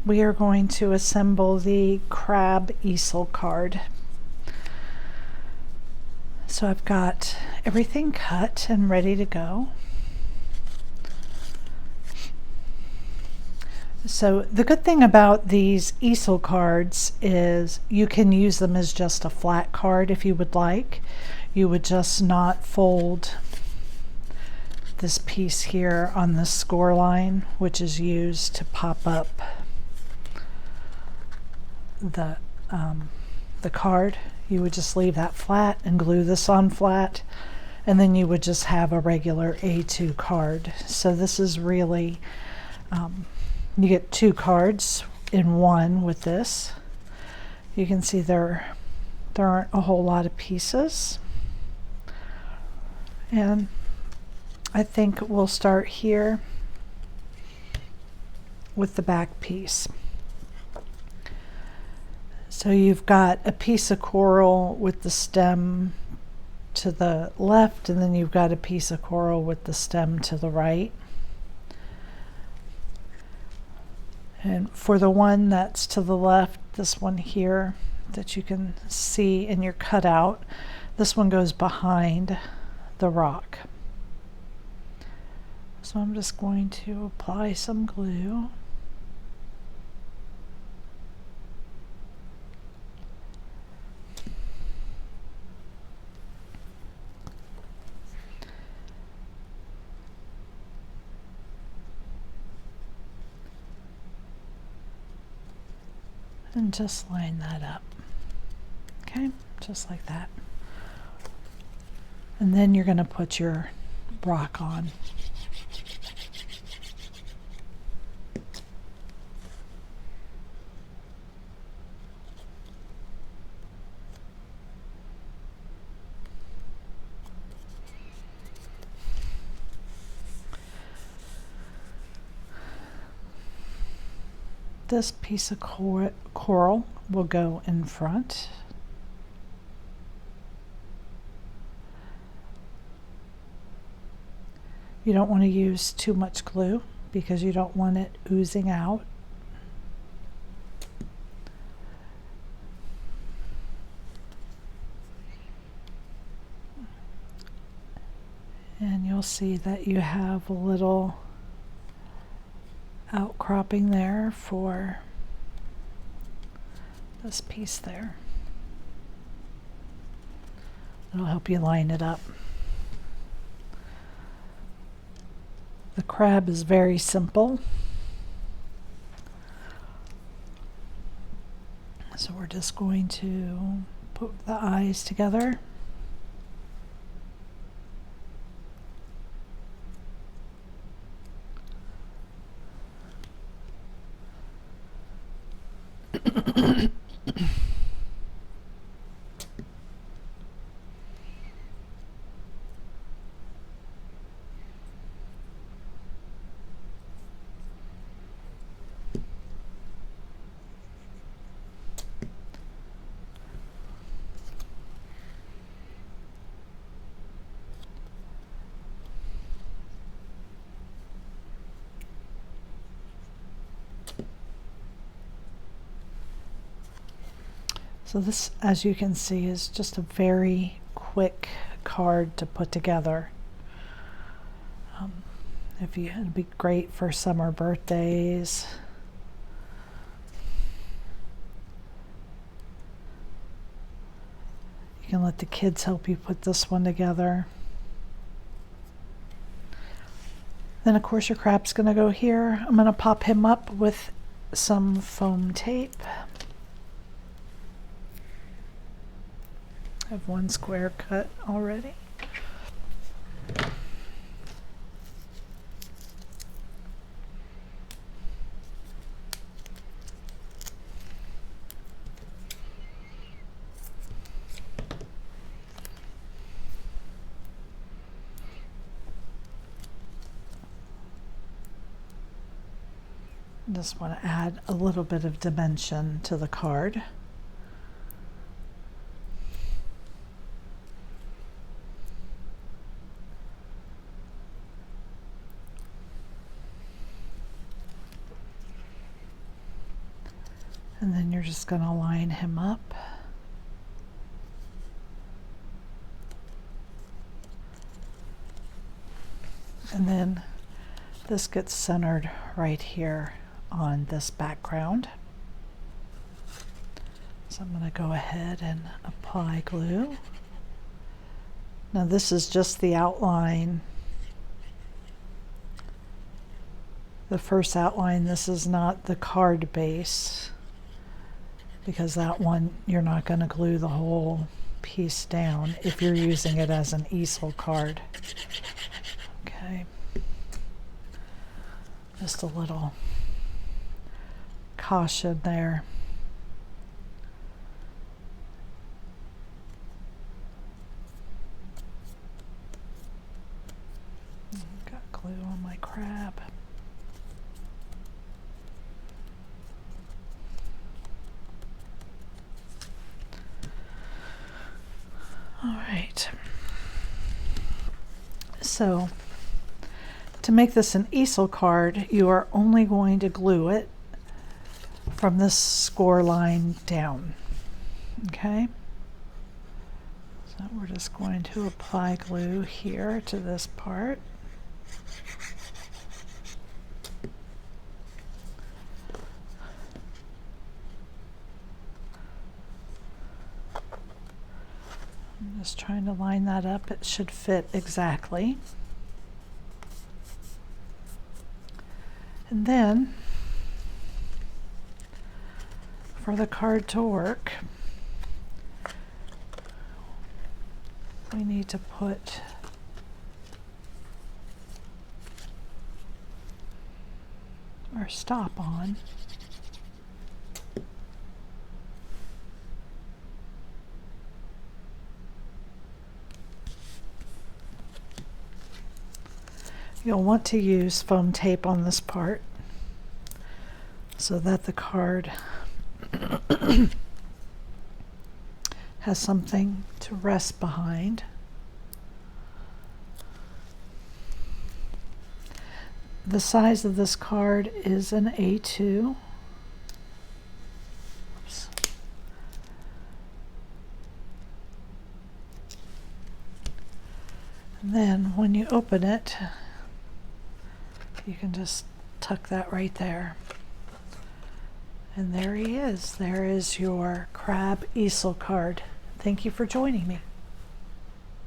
we are going to assemble the crab easel card. So I've got everything cut and ready to go. So the good thing about these easel cards is you can use them as just a flat card if you would like. You would just not fold this piece here on the score line, which is used to pop up the card. You would just leave that flat and glue this on flat, and then you would just have a regular A2 card. So this is really, you get two cards in one with this. You can see there aren't a whole lot of pieces. And I think we'll start here with the back piece. So you've got a piece of coral with the stem to the left, and then you've got a piece of coral with the stem to the right. And for the one that's to the left, this one here that you can see in your cutout, this one goes behind the rock. So I'm just going to apply some glue. And just line that up. Okay, just like that. And then you're going to put your rock on. This piece of coral will go in front. You don't want to use too much glue because you don't want it oozing out. And you'll see that you have a little outcropping there for this piece there. It'll help you line it up. The crab is very simple. So we're just going to put the eyes together. So this, as you can see, is just a very quick card to put together. It'd be great for summer birthdays. You can let the kids help you put this one together. Then of course your crab's gonna go here. I'm gonna pop him up with some foam tape. I have one square cut already. Just want to add a little bit of dimension to the card. And then you're just going to line him up. And then this gets centered right here on this background. So I'm going to go ahead and apply glue. Now this is just the outline, the first outline. This is not the card base, because that one you're not going to glue the whole piece down if you're using it as an easel card. Okay, just a little caution there. Got glue on my crab. All right, so to make this an easel card, you are only going to glue it from this score line down. Okay, so we're just going to apply glue here to this part. I'm just trying to line that up. It should fit exactly. And then for the card to work, we need to put our stop on. You'll want to use foam tape on this part so that the card has something to rest behind. The size of this card is an A2. Oops. And then when you open it, you can just tuck that right there. And there he is. There is your crab easel card. Thank you for joining me.